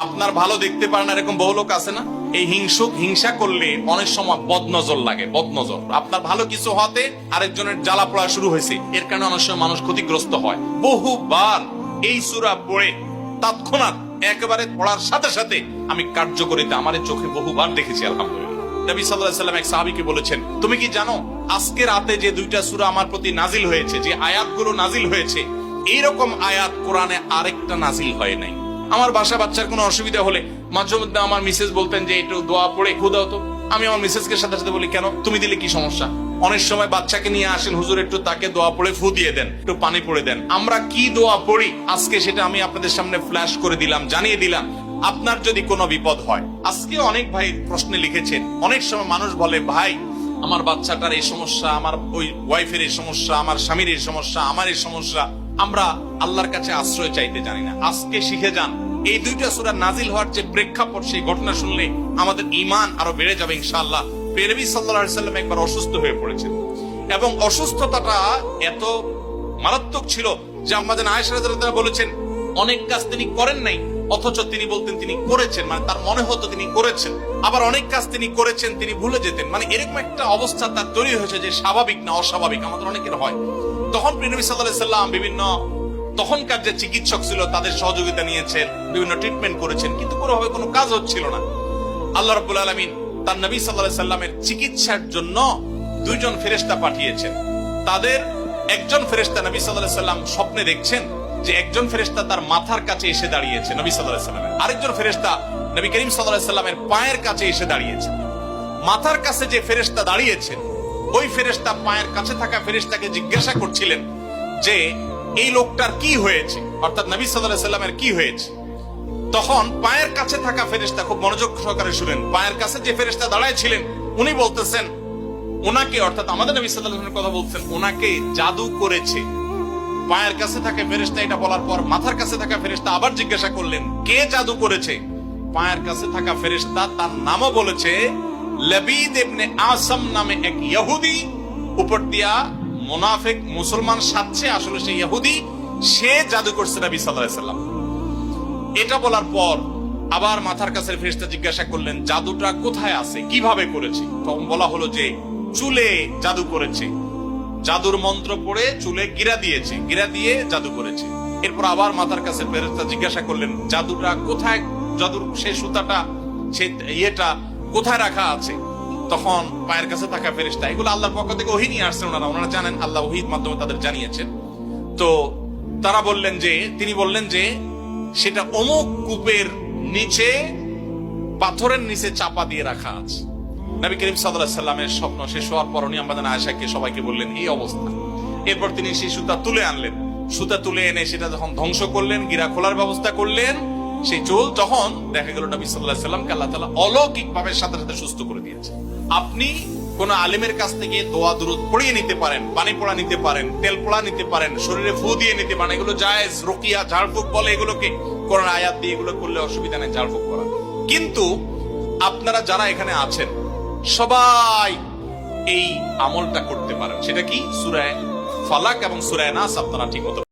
আপনার ভালো দেখতে পারেন না, এরকম বহু লোক আছে না? এই হিংসা করলে অনেক সময় বদনজর লাগে, বদনজর। আপনার ভালো কিছু হতে আরেকজনের জ্বালা পড়া শুরু হয়েছে, এর কারণে অনেক সময় মানুষ ক্ষতিগ্রস্ত হয়। বহুবার এই সূরা পড়ে তৎক্ষণাৎ একেবারে পড়ার সাথে সাথে আমি কার্যকরিতা আমার চোখে বহুবার দেখেছি, আলহামদুলিল্লাহ। নবী সাল্লাল্লাহু আলাইহি ওয়াসাল্লাম এক সাহাবীকে বলেছেন, তুমি কি জানো আজকে রাতে যে 2টা সূরা আমার প্রতি নাজিল হয়েছে, যে আয়াতগুলো নাজিল হয়েছে, এইরকম আয়াত কোরআনে আরেকটা নাজিল হয় নাই। আমার বাচ্চার কোনো অসুবিধা হলে মাঝে মধ্যে আমার মিসেস বলতেন যে একটু দোয়া পড়ে খু দাও তো। আমি আমার মিসেসকে সাথে সাথে বলি, কেন, তুমি দিলে কি সমস্যা? অনেক সময় বাচ্চাকে নিয়ে আসেন, হুজুর একটু তাকে দোয়া পড়ে ফু দিয়ে দেন, একটু পানি পড়ে দেন। আমরা কি দোয়া পড়ি আজকে সেটা আমি আপনাদের সামনে ফ্ল্যাশ করে দিলাম, জানিয়ে দিলাম। আপনার যদি কোনো বিপদ হয়, আজকে অনেক ভাই প্রশ্নে লিখেছেন, অনেক সময় মানুষ বলে, ভাই আমার বাচ্চাটার এই সমস্যা, আমার ওই ওয়াইফের এই সমস্যা, আমার স্বামীর এই সমস্যা, আমার এই সমস্যা। আমরা আল্লাহর কাছে আশ্রয় চাইতে জানি না। আজকে শিখে যান, এই 2টা সূরা নাজিল হওয়ার যে প্রেক্ষাপট, সেই ঘটনা শুনলে আমাদের ঈমান আরো বেড়ে যাবে ইনশাআল্লাহ। নবী সাল্লাল্লাহু আলাইহি ওয়াসাল্লাম একবার অসুস্থ হয়ে পড়েছেন এবং অসুস্থতাটা এত মারাত্মক ছিল যে আম্মা জান আয়েশা রাদিয়াল্লাহু তাআলা বলেছেন, অনেক কাজ তিনি করেন নাই, অথচ তিনি বলতেন তিনি করেছেন, মানে তার মনে হতো তিনি করেছেন। আবার অনেক কাজ তিনি করেছেন, তিনি ভুলে যেতেন। মানে এরকম একটা অবস্থা তার তৈরি হয়েছে যে স্বাভাবিক না অস্বাভাবিক, আমাদের অনেকের হয়। তখন নবী সাল্লাল্লাহু আলাইহি ওয়াসাল্লাম বিভিন্ন তখনকার যে চিকিৎসক ছিল তাদের সহযোগিতা নিয়েছেন, বিভিন্ন ট্রিটমেন্ট করেছেন, কিন্তু কোনোভাবে কোনো কাজ হচ্ছিল না। আল্লাহ রাব্বুল আলামিন তার নবী সাল্লাল্লাহু আলাইহি সাল্লামের চিকিৎসার জন্য 2জন ফেরেশতা পাঠিয়েছেন। তাদের একজন ফেরেশতা নবী সাল্লাল্লাহু আলাইহি সাল্লাম স্বপ্নে দেখছেন যে একজন ফেরেশতা তার মাথার কাছে এসে দাঁড়িয়েছে নবী সাল্লাল্লাহু আলাইহি সাল্লামের, আরেকজন ফেরেশতা নবী করিম সাল্লাল্লাহু আলাইহি সাল্লামের পায়ের কাছে এসে দাঁড়িয়েছেন। মাথার কাছে যে ফেরেশতা দাঁড়িয়েছেন, ওই ফেরেশতা পায়ের কাছে থাকা ফেরেশতাকে জিজ্ঞাসা করছিলেন যে এই লোকটার কি হয়েছে, অর্থাৎ নবী সাল্লাল্লাহু আলাইহি সাল্লামের কি হয়েছে। তখন পায়ের কাছে থাকা ফেরেশতা খুব মনোযোগ সহকারে শুনেন, পায়ের কাছে যে ফেরেশতা দাঁড়ায় ছিলেন উনি বলতেছেন, ওনাকে, অর্থাৎ আমাদের নবী সাল্লাল্লাহু আলাইহি ওয়াসাল্লামের কথা বলছেন, ওনাকে জাদু করেছে। পায়ের কাছে থাকা ফেরেশতা এটা বলার পর মাথার কাছে থাকা ফেরেশতা আবার জিজ্ঞাসা করলেন, কে জাদু করেছে? পায়ের কাছে থাকা ফেরেশতা তার নামও বলেছে, লাবিদ ইবনে আসাম নামে এক ইহুদি, উপর দিয়া মুনাফিক মুসলমান সাজছে, আসলে সে ইহুদি, সে জাদু করছে নবী সাল্লাল্লাহু আলাইহি ওয়াসাল্লাম। এটা বলার পর আবার মাথার কাছে ফেরেশতা জিজ্ঞাসা করলেন, জাদুটা কোথায় আছে, কিভাবে করেছে? তখন বলা হলো যে চুলে জাদু করেছে, জাদুর মন্ত্র পড়ে চুলে গিরা দিয়েছে, গিরা দিয়ে জাদু করেছে। এরপর আবার মাথার কাছে ফেরেশতা জিজ্ঞাসা করলেন, জাদুটা কোথায়, জাদুর সেই সুতাটা, সেই ইয়েটা কোথায় রাখা আছে? তখন পায়ের কাছে থাকা ফেরেশতা, এগুলো আল্লাহর পক্ষ থেকে ওহী নিয়ে আসছেন, ওনারা জানেন, আল্লাহ ওহীর মাধ্যমে তাদের জানিয়েছেন। তো তারা বললেন যে, তিনি বললেন যে সেটা অমুক কূপের নিচে, পাথরের নিচে চাপা দিয়ে রাখা আছে। নবী করিম সাল্লাল্লাহু আলাইহি সাল্লামের স্বপ্ন শেষ হওয়ার পর উনি আম্মা জান আয়েশাকে সবাইকে বললেন এই অবস্থা। এরপর তিনি সেই সুতা তুলে আনলেন, সুতা তুলে এনে সেটা যখন ধ্বংস করলেন, গিরা খোলার ব্যবস্থা করলেন, সেই চুল, তখন দেখা গেল নবী সাল্লাল্লাহু আলাইহি সাল্লামকে আল্লাহ তাআলা অলৌকিক ভাবে সাথে সাথে সুস্থ করে দিয়েছে। আপনি কোন আলিমের কাছ থেকে দোয়া দুরূদ পড়িয়ে নিতে পারেন, পানি পড়া নিতে পারেন, তেল পড়া নিতে পারেন, শরীরে ফু দিয়ে নিতে পারেন, এগুলো জায়েজ। রুকিয়া, ঝাড়ফুঁক বলে এগুলোকে, কোরআন আয়াত দিয়ে এগুলো করলে অসুবিধা নেই ঝাড়ফুঁক করা। কিন্তু আপনারা যারা এখানে আছেন সবাই এই আমলটা করতে পারেন। সেটা কি? সূরা ফালাক এবং সূরা নাস আপনারা ঠিকমতো